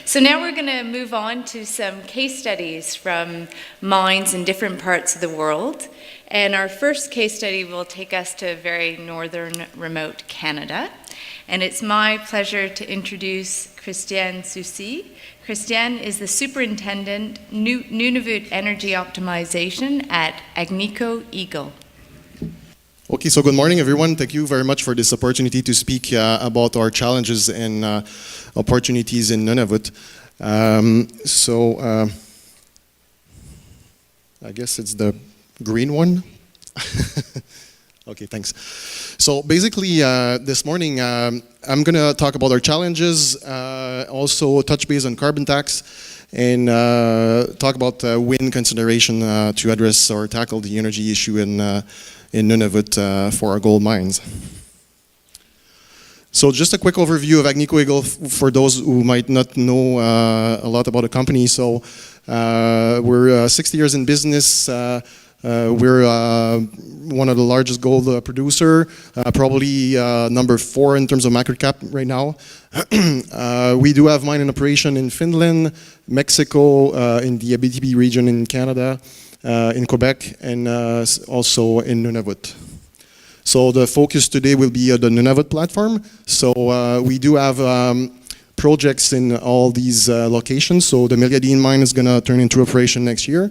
So now we're going to move on to some case studies from mines in different parts of the world. And our first case study will take us to very northern, remote Canada. And it's my pleasure to introduce Christiane Soucy. Christiane is the Superintendent, Nunavut Energy Optimization at Agnico Eagle. Okay, so good morning, everyone. Thank you very much for this opportunity to speak about our challenges and opportunities in Nunavut. I guess it's the green one. Okay, thanks. So basically, this morning, I'm going to talk about our challenges, also touch base on carbon tax, and talk about wind consideration to address or tackle the energy issue in Nunavut for our gold mines. So just a quick overview of Agnico Eagle for those who might not know a lot about the company. So we're 60 years in business. We're one of the largest gold producer, probably number 4 in terms of market cap right now. We do have mine in operation in Finland, Mexico, in the Abitibi region in Canada, in Quebec, and also in Nunavut. So the focus today will be the Nunavut platform. So we do have projects in all these locations. So the Meliadine mine is going to turn into operation next year,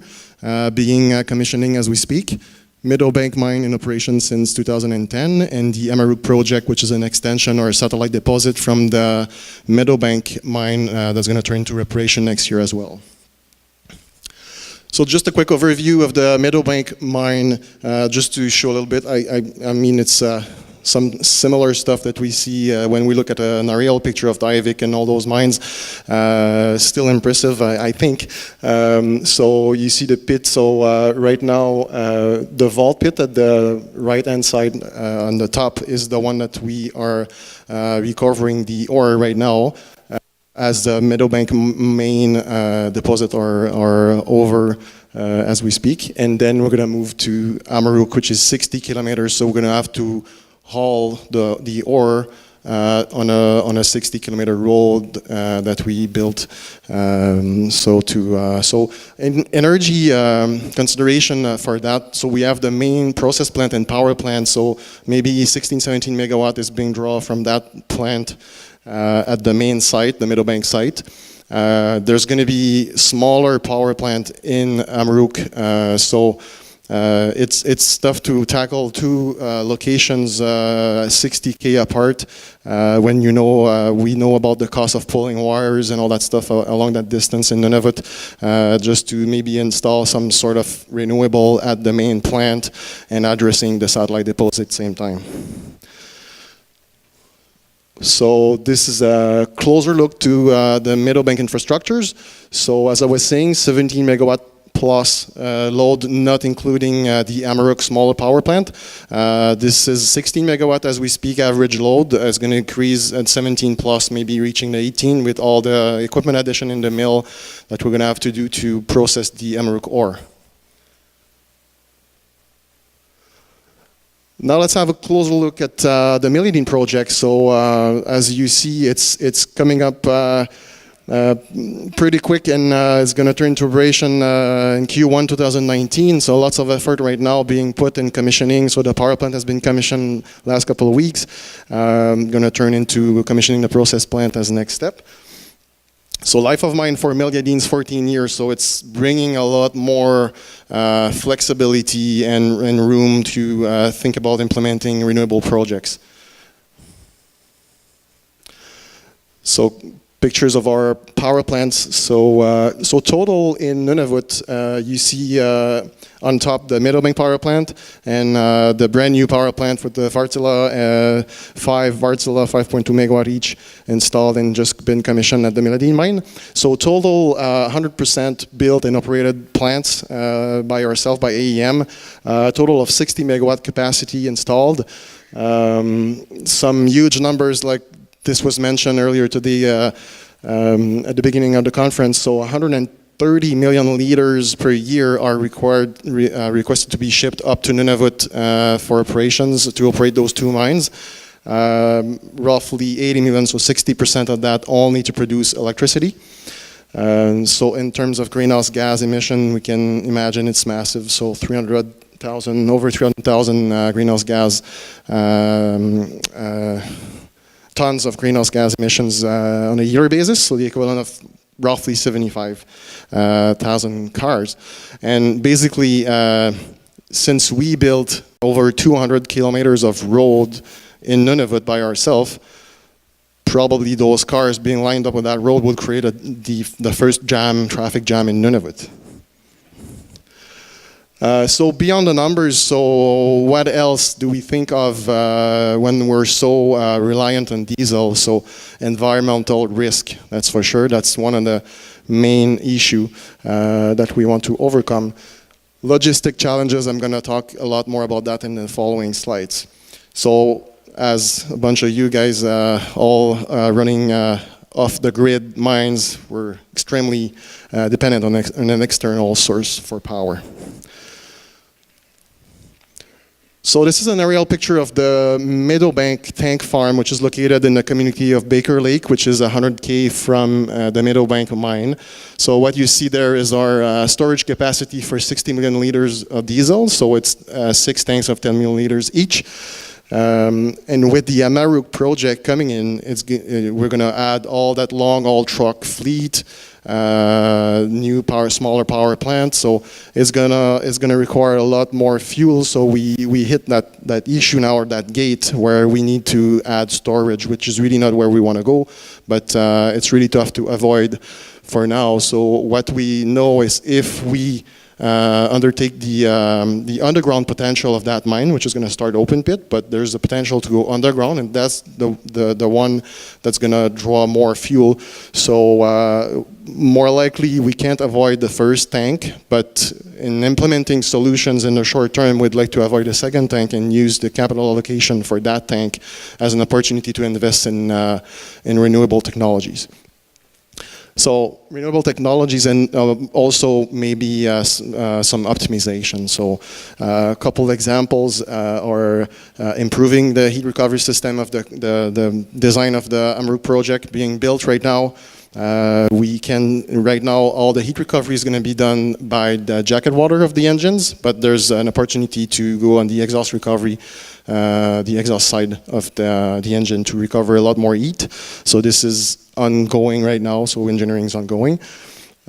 being commissioning as we speak. MEADOWBANK mine in operation since 2010, and the Amaruq project, which is an extension or a satellite deposit from the MEADOWBANK mine that's going to turn into operation next year as well. So just a quick overview of the MEADOWBANK mine, just to show a little bit. I mean, it's some similar stuff that we see when we look at an aerial picture of Diavik and all those mines. Still impressive, I think. So you see the pit. So right now, the vault pit at the right-hand side on the top is the one that we are recovering the ore right now. As the MEADOWBANK main deposit are over as we speak. And then we're going to move to Amaruq, which is 60 kilometers. So we're going to have to haul the ore on a 60-kilometer road that we built. So in energy consideration for that, so we have the main process plant and power plant. So maybe 16, 17 megawatt is being drawn from that plant. At the main site, the MEADOWBANK site. There's going to be smaller power plant in Amaruq, so it's tough to tackle 2 locations 60K apart when we know about the cost of pulling wires and all that stuff along that distance in Nunavut, just to maybe install some sort of renewable at the main plant and addressing the satellite deposit at the same time. So this is a closer look to the MEADOWBANK infrastructures. So as I was saying, 17 megawatt plus load, not including the Amaruq smaller power plant. This is 16 megawatt as we speak average load. It's going to increase at 17 plus, maybe reaching the 18 with all the equipment addition in the mill that we're going to have to do to process the Amaruq ore. Now let's have a closer look at the Meliadine project. So as you see, it's coming up pretty quick, and it's going to turn into operation in Q1 2019. So lots of effort right now being put in commissioning. So the power plant has been commissioned last couple of weeks. Going to turn into commissioning the process plant as the next step. So life of mine for Meliadine is 14 years, so it's bringing a lot more flexibility and room to think about implementing renewable projects. So pictures of our power plants. So total in Nunavut, you see on top the MEADOWBANK power plant and the brand new power plant with the Wärtsilä 5.2 megawatt each installed and just been commissioned at the Meliadine mine. So total 100% built and operated plants by ourselves, by AEM. Total of 60 megawatt capacity installed. Some huge numbers like this was mentioned earlier today at the beginning of the conference. So 130 million liters per year are requested to be shipped up to Nunavut for operations to operate those 2 mines. roughly 80 million, so 60% of that only to produce electricity. So in terms of greenhouse gas emission, we can imagine it's massive. So over 300,000 greenhouse gas tons of greenhouse gas emissions on a yearly basis. So the equivalent of roughly 75,000 cars. And basically, since we built over 200 kilometers of road in Nunavut by ourselves, probably those cars being lined up on that road would create the first traffic jam in Nunavut. So beyond the numbers, so what else do we think of when we're so reliant on diesel? So environmental risk, that's for sure. That's one of the main issue that we want to overcome. Logistic challenges, I'm going to talk a lot more about that in the following slides. So as a bunch of you guys all running off the grid mines, we're extremely dependent on an external source for power. So this is an aerial picture of the MEADOWBANK tank farm, which is located in the community of Baker Lake, which is 100K from the MEADOWBANK mine. So what you see there is our storage capacity for 60 million liters of diesel. So it's 6 tanks of 10 million liters each. And with the Amaruq project coming in, we're going to add all that long-haul truck fleet, new smaller power plant. So it's gonna require a lot more fuel. So we hit that issue now, or that gate where we need to add storage, which is really not where we want to go. But it's really tough to avoid for now. So what we know is if we undertake the underground potential of that mine, which is going to start open pit, but there's a potential to go underground, and that's the one that's going to draw more fuel. So more likely we can't avoid the first tank, but in implementing solutions in the short term, we'd like to avoid the second tank and use the capital allocation for that tank as an opportunity to invest in renewable technologies. So renewable technologies and also maybe some optimization. So a couple examples are improving the heat recovery system of the design of the Amaruq project being built right now. Right now all the heat recovery is going to be done by the jacket water of the engines, but there's an opportunity to go on the exhaust recovery, the exhaust side of the engine to recover a lot more heat. So this is ongoing right now, so engineering is ongoing.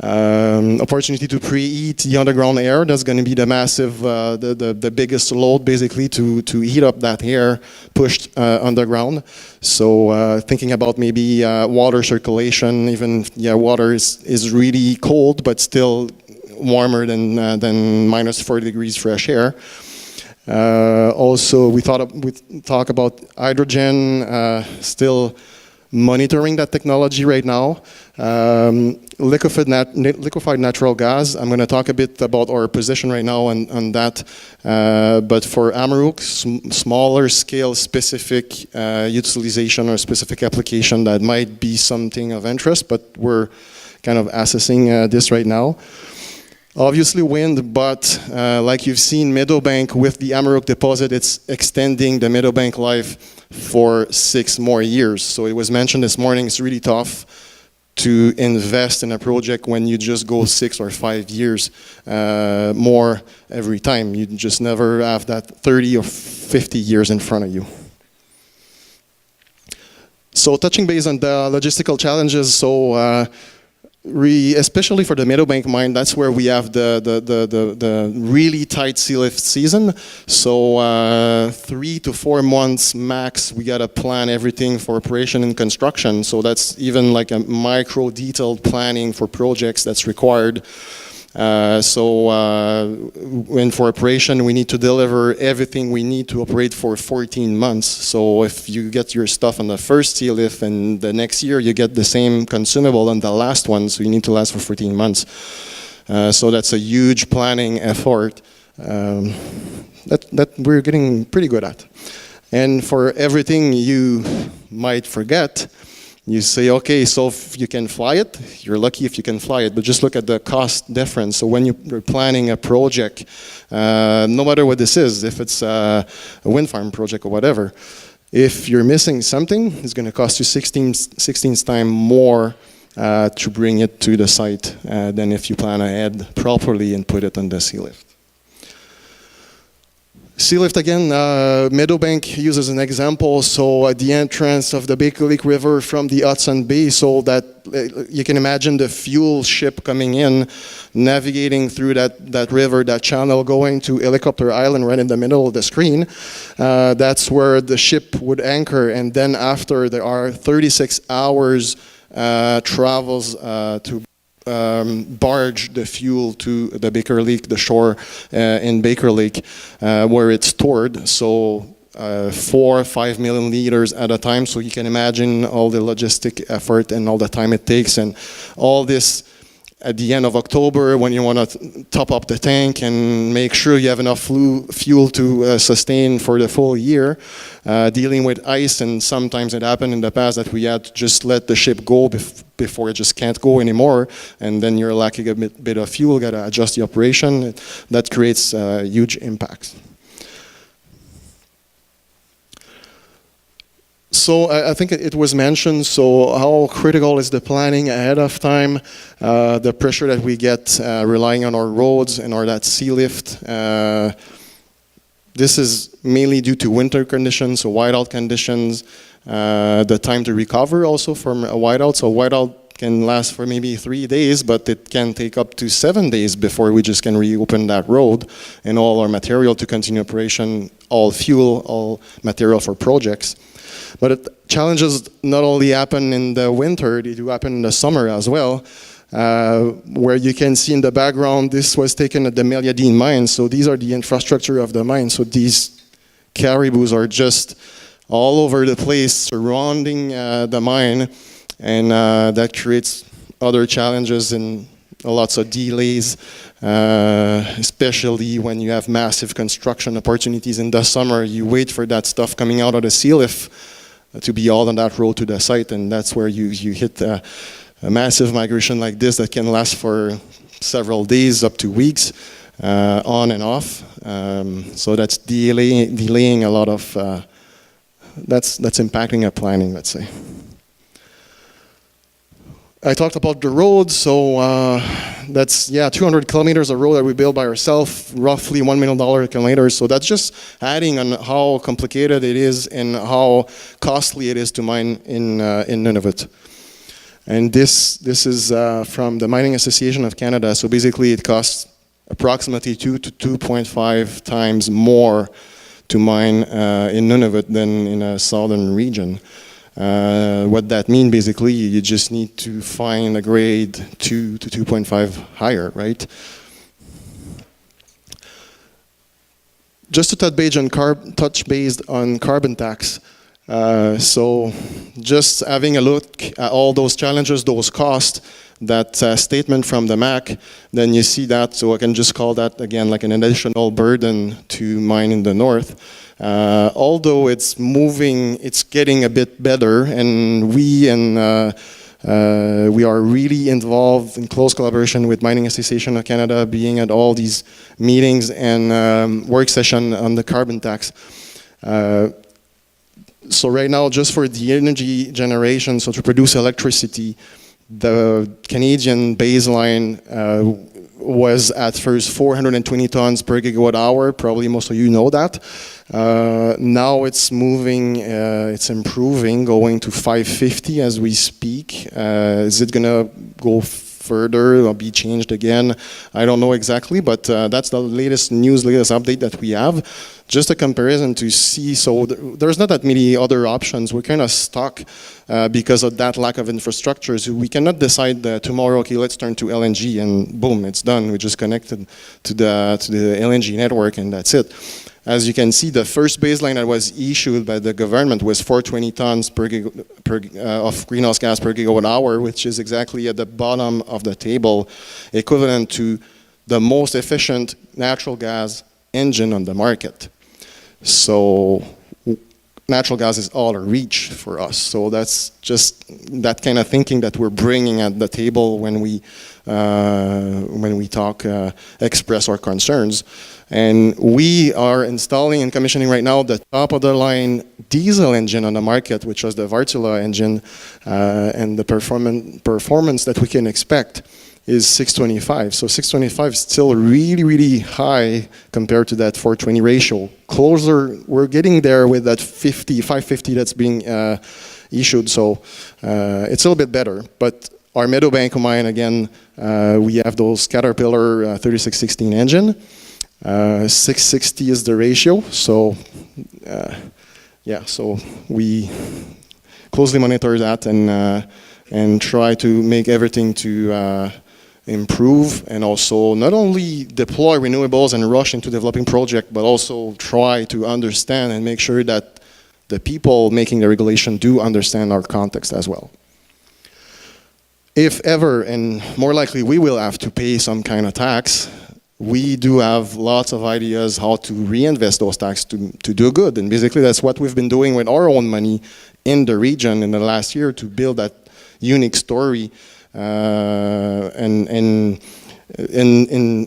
Opportunity to preheat the underground air, that's going to be the massive, the biggest load basically to heat up that air pushed underground. So thinking about maybe water circulation, even water is really cold but still warmer than minus 40 degrees fresh air. Also we talk about hydrogen, still monitoring that technology right now. Liquefied natural gas, I'm going to talk a bit about our position right now on that. But for Amaruq, smaller scale specific utilization or specific application, that might be something of interest, but we're kind of assessing this right now. Obviously wind, but like you've seen, MEADOWBANK with the Amaruq deposit, it's extending the MEADOWBANK life for 6 more years. So it was mentioned this morning, it's really tough to invest in a project when you just go 6 or 5 years more every time. You just never have that 30 or 50 years in front of you. So touching base on the logistical challenges, so especially for the MEADOWBANK mine, that's where we have the really tight sea lift season. So 3 to 4 months max, we gotta plan everything for operation and construction. So that's even like a micro detailed planning for projects that's required. When for operation, we need to deliver everything we need to operate for 14 months. So if you get your stuff on the first sea lift and the next year you get the same consumable on the last one, so you need to last for 14 months. So that's a huge planning effort that we're getting pretty good at. And for everything you might forget, you say, okay, so if you can fly it, you're lucky if you can fly it, but just look at the cost difference. So when you're planning a project, no matter what this is, if it's a wind farm project or whatever, If you're missing something, it's going to cost you 16 times more to bring it to the site than if you plan ahead properly and put it on the sea lift. Sea lift again, Meadowbank uses an example. So at the entrance of the Baker Lake River from the Hudson Bay, so that you can imagine the fuel ship coming in, navigating through that river, that channel, going to Helicopter Island right in the middle of the screen. That's where the ship would anchor, and then after there are 36 hours travels to barge the fuel to the Baker Lake, the shore in Baker Lake, where it's stored. So 4 or 5 million liters at a time. So you can imagine all the logistic effort and all the time it takes, and all this at the end of October when you want to top up the tank and make sure you have enough fuel to sustain for the full year, dealing with ice. And sometimes it happened in the past that we had to just let the ship go before it just can't go anymore, and then you're lacking a bit of fuel, got to adjust the operation. That creates huge impacts. So I think it was mentioned, so how critical is the planning ahead of time, the pressure that we get relying on our roads and that sea lift. This is mainly due to winter conditions, so whiteout conditions, the time to recover also from a whiteout. So whiteout can last for maybe 3 days, but it can take up to 7 days before we just can reopen that road and all our material to continue operation, all fuel, all material for projects. But challenges not only happen in the winter, they do happen in the summer as well, where you can see in the background, this was taken at the Meliadine mine. So these are the infrastructure of the mine. So these caribous are just all over the place surrounding the mine, and that creates other challenges and lots of delays, especially when you have massive construction opportunities in the summer. You wait for that stuff coming out of the sea lift to be all on that road to the site, and that's where you hit a massive migration like this that can last for several days up to weeks, on and off. So that's delaying a lot of, that's impacting our planning, let's say. I talked about the roads, so that's 200 kilometers of road that we built by ourselves, roughly $1 million a kilometer. So that's just adding on how complicated it is and how costly it is to mine in Nunavut. And this is from the Mining Association of Canada. So basically, it costs approximately 2 to 2.5 times more to mine in Nunavut than in a southern region. What that means, basically, you just need to find a grade 2 to 2.5 higher, right? Just to touch base on carbon tax. So just having a look at all those challenges, those costs, that statement from the MAC, then you see that, so I can just call that again like an additional burden to mine in the north. Although it's moving, it's getting a bit better, and we are really involved in close collaboration with Mining Association of Canada, being at all these meetings and work session on the carbon tax. So right now, just for the energy generation, so to produce electricity, the Canadian baseline was at first 420 tons per gigawatt hour. Probably most of you know that. Now it's moving, it's improving, going to 550 as we speak. Is it gonna go further or be changed again? I don't know exactly, but that's the latest news, latest update that we have. Just a comparison to see, so there's not that many other options. We're kind of stuck because of that lack of infrastructure. So we cannot decide tomorrow, okay, let's turn to LNG, and boom, it's done. We just connected to the LNG network, and that's it. As you can see, the first baseline that was issued by the government was 420 tons of greenhouse gas per gigawatt hour, which is exactly at the bottom of the table, equivalent to the most efficient natural gas engine on the market. So natural gas is out of reach for us. So that's just that kind of thinking that we're bringing at the table when we talk, express our concerns. And we are installing and commissioning right now the top of the line diesel engine on the market, which is the Vartula engine, and the performance that we can expect is 625. So 625 is still really, really high compared to that 420 ratio. Closer, we're getting there with that 550 that's being issued. So it's a little bit better. But our Meadowbank mine, again, we have those Caterpillar 3616 engine. 660 is the ratio. So yeah, so we closely monitor that and try to make everything to improve, and also not only deploy renewables and rush into developing project, but also try to understand and make sure that the people making the regulation do understand our context as well. If ever, and more likely we will have to pay some kind of tax, we do have lots of ideas how to reinvest those taxes to do good. And basically that's what we've been doing with our own money in the region in the last year to build that unique story. And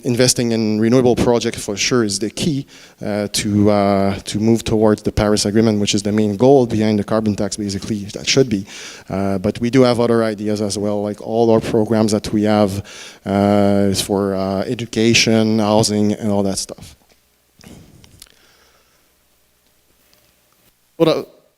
investing in renewable projects for sure is the key to move towards the Paris Agreement, which is the main goal behind the carbon tax, basically, that should be. But we do have other ideas as well, like all our programs that we have is for education, housing, and all that stuff.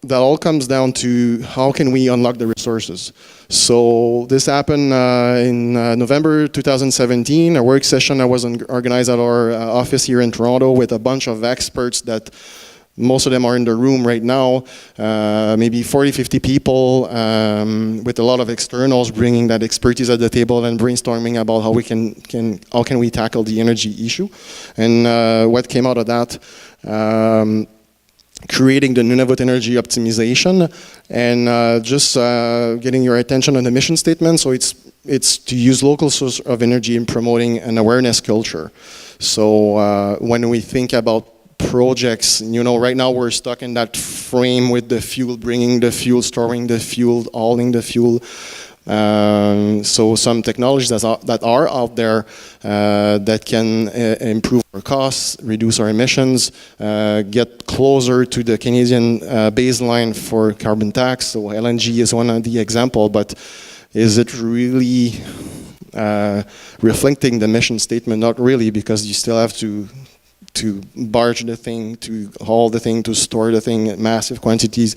That all comes down to how can we unlock the resources. So this happened in November 2017, a work session that was organized at our office here in Toronto with a bunch of experts that most of them are in the room right now, maybe 40, 50 people with a lot of externals bringing that expertise at the table and brainstorming about how we how can we tackle the energy issue. And what came out of that, creating the Nunavut energy optimization, and just getting your attention on the mission statement. So it's to use local source of energy in promoting an awareness culture. So when we think about projects, you know, right now we're stuck in that frame with the fuel, bringing the fuel, storing the fuel, hauling the fuel. So some technologies that are out there that can improve our costs, reduce our emissions, get closer to the Canadian baseline for carbon tax. So LNG is one of the example, but is it really reflecting the mission statement? Not really, because you still have to barge the thing, to haul the thing, to store the thing in massive quantities.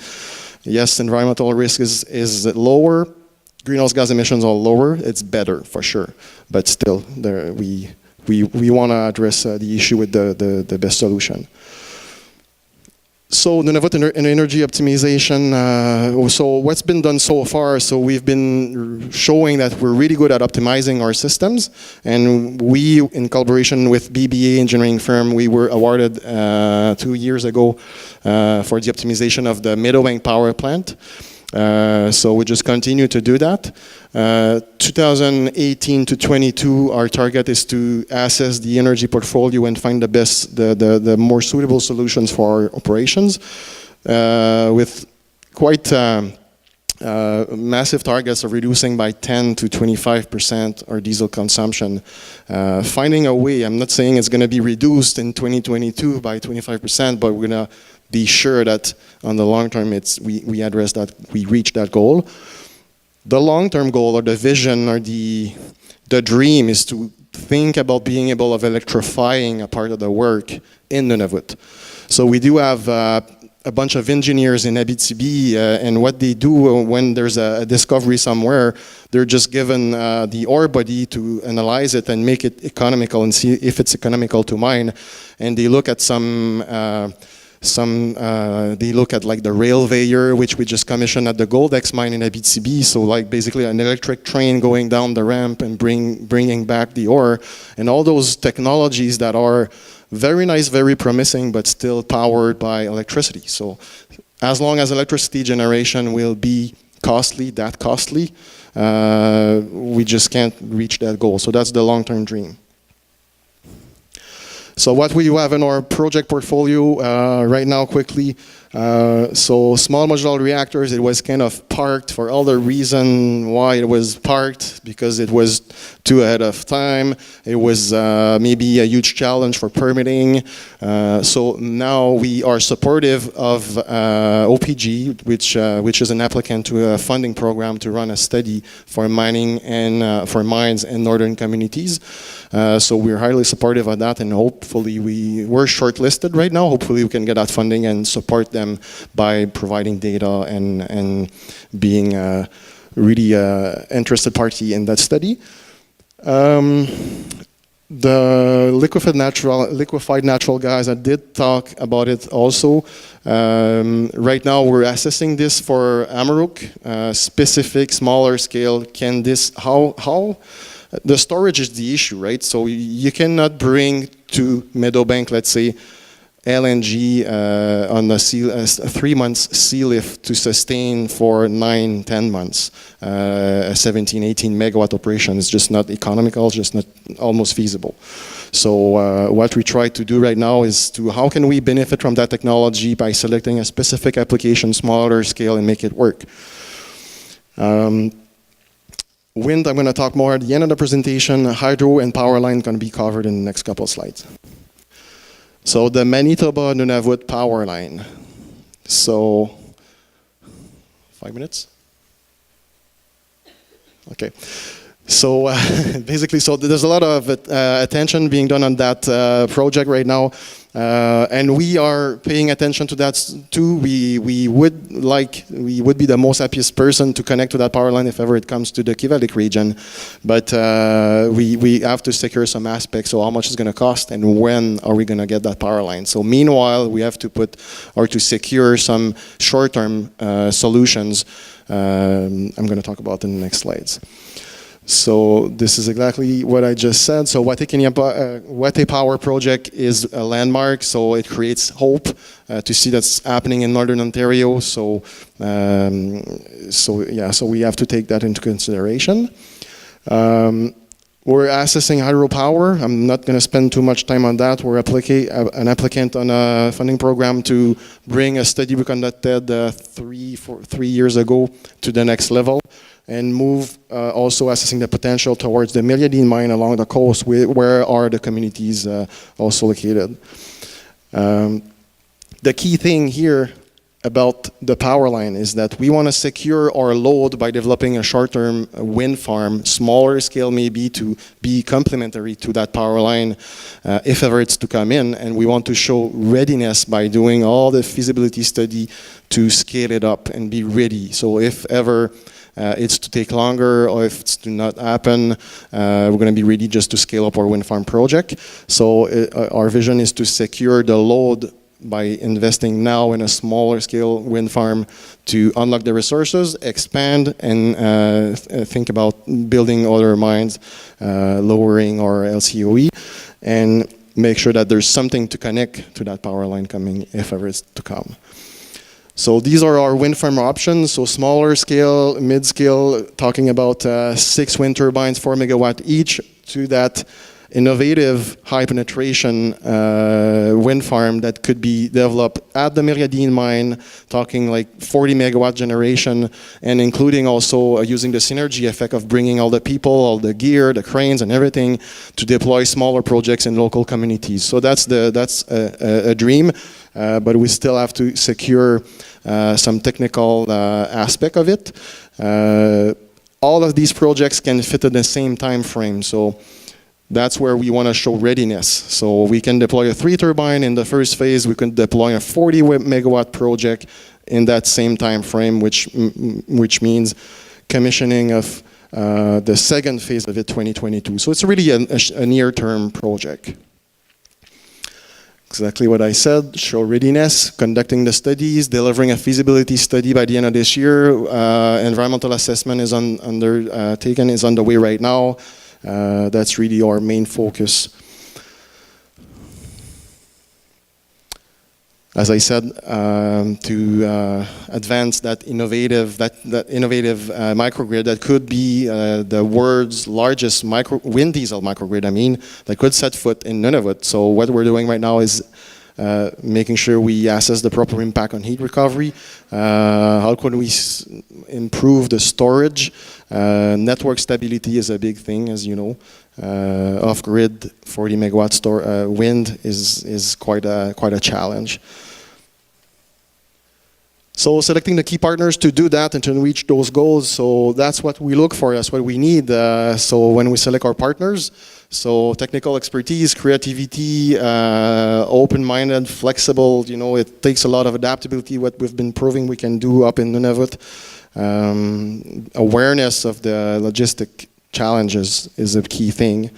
Yes, environmental risk is lower. Greenhouse gas emissions are lower. It's better for sure, but still, we want to address the issue with the best solution. So Nunavut energy optimization. So what's been done so far? So we've been showing that we're really good at optimizing our systems, and we, in collaboration with BBA engineering firm, we were awarded 2 years ago for the optimization of the Meadowbank power plant. So we just continue to do that. 2018 to 22, our target is to assess the energy portfolio and find the best, the more suitable solutions for our operations, with quite massive targets of reducing by 10 to 25% our diesel consumption. Finding a way, I'm not saying it's going to be reduced in 2022 by 25%, but we're going to be sure that on the long term we address that, we reach that goal. The long-term goal or the vision or the dream is to think about being able of electrifying a part of the work in Nunavut. So we do have a bunch of engineers in Abitibi, and what they do when there's a discovery somewhere, they're just given the ore body to analyze it and make it economical and see if it's economical to mine. And they look at they look at like the railwayer, which we just commissioned at the Goldex mine in Abitibi. So like basically an electric train going down the ramp and bringing back the ore, and all those technologies that are very nice, very promising, but still powered by electricity. So as long as electricity generation will be costly, we just can't reach that goal. So that's the long-term dream. So what we have in our project portfolio right now, quickly, So small modular reactors, it was kind of parked for all the reason why it was parked, because it was too ahead of time. It was maybe a huge challenge for permitting. So now we are supportive of OPG, which is an applicant to a funding program to run a study for mining and for mines in northern communities. So we're highly supportive of that, and hopefully we're shortlisted right now. Hopefully we can get that funding and support them by providing data and being a really interested party in that study. The liquefied natural gas, I did talk about it also. Right now we're assessing this for Amaroq, specific, smaller scale. Can this, how the storage is the issue, right? So you cannot bring to Meadowbank, let's say, LNG on a 3 months sea lift to sustain for 9-10 months. A 17-18 megawatt operation is just not economical, just not almost feasible. So what we try to do right now is to how can we benefit from that technology by selecting a specific application, smaller scale, and make it work. Wind, I'm going to talk more at the end of the presentation. Hydro and power line going to be covered in the next couple of slides. So the Manitoba-Nunavut power line. So, 5 minutes? Okay. So basically, so there's a lot of attention being done on that project right now. And we are paying attention to that too. We would be the most happiest person to connect to that power line if ever it comes to the Kivalliq region. But we have to secure some aspects. So how much is going to cost and when are we going to get that power line? So meanwhile, we have to to secure some short-term solutions. I'm going to talk about in the next slides. So this is exactly what I just said. So Wate Power Project is a landmark, so it creates hope to see that's happening in Northern Ontario. So so we have to take that into consideration. We're assessing hydropower. I'm not going to spend too much time on that. We're an applicant on a funding program to bring a study we conducted 3 years ago to the next level, and move also assessing the potential towards the Meliadine mine along the coast, where are the communities also located. The key thing here about the power line is that we want to secure our load by developing a short-term wind farm, smaller scale maybe, to be complementary to that power line if ever it's to come in, and we want to show readiness by doing all the feasibility study to scale it up and be ready. So if ever it's to take longer, or if it's to not happen, we're going to be ready just to scale up our wind farm project. So our vision is to secure the load by investing now in a smaller scale wind farm to unlock the resources, expand, and think about building other mines, lowering our LCOE, and make sure that there's something to connect to that power line coming if ever it's to come. So these are our wind farm options. So smaller scale, mid-scale, talking about 6 wind turbines, 4 megawatt each, to that innovative high penetration wind farm that could be developed at the Meliadine mine, talking like 40 megawatt generation, and including also using the synergy effect of bringing all the people, all the gear, the cranes and everything to deploy smaller projects in local communities. So that's a dream, but we still have to secure some technical aspect of it. All of these projects can fit in the same time frame. So that's where we want to show readiness. So we can deploy a 3 turbine in the first phase. We can deploy a 40 megawatt project in that same time frame, which means commissioning of the second phase of it, 2022. So it's really a near-term project. Exactly what I said, show readiness, conducting the studies, delivering a feasibility study by the end of this year. Environmental assessment is undertaken, is underway right now. That's really our main focus. As I said, to advance that innovative microgrid that could be the world's largest wind diesel microgrid, that could set foot in Nunavut. So what we're doing right now is making sure we assess the proper impact on heat recovery, how can we improve the storage. Network stability is a big thing, as you know. Off-grid 40 megawatt wind is quite a challenge. So selecting the key partners to do that and to reach those goals, so that's what we look for, that's what we need. So when we select our partners, so technical expertise, creativity, open-minded, flexible, you know, it takes a lot of adaptability, what we've been proving we can do up in Nunavut. Awareness of the logistic challenges is a key thing.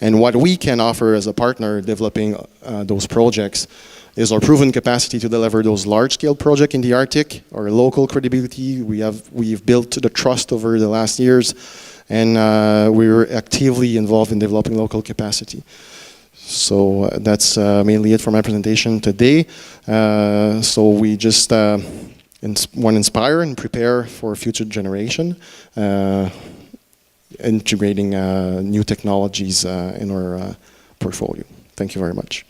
And what we can offer as a partner developing those projects is our proven capacity to deliver those large-scale projects in the Arctic, our local credibility. We've built the trust over the last years, and we're actively involved in developing local capacity. So that's mainly it for my presentation today. So we just want to inspire and prepare for a future generation, integrating new technologies in our portfolio. Thank you very much.